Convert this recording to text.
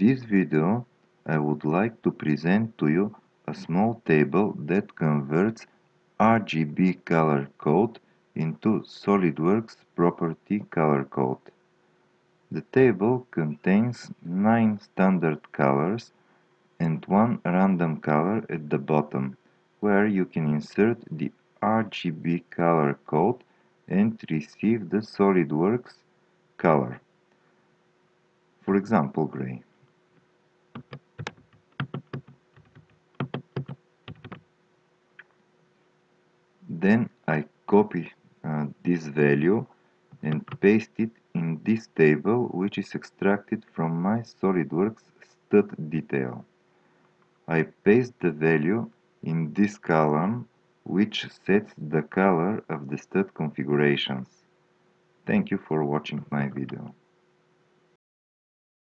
this video, I would like to present to you a small table that converts RGB color code into SOLIDWORKS property color code. The table contains 9 standard colors and one random color at the bottom, where you can insert the RGB color code and receive the SOLIDWORKS color. For example, gray. Then I copy this value and paste it in this table, which is extracted from my SOLIDWORKS stud detail. I paste the value in this column, which sets the color of the stud configurations. Thank you for watching my video.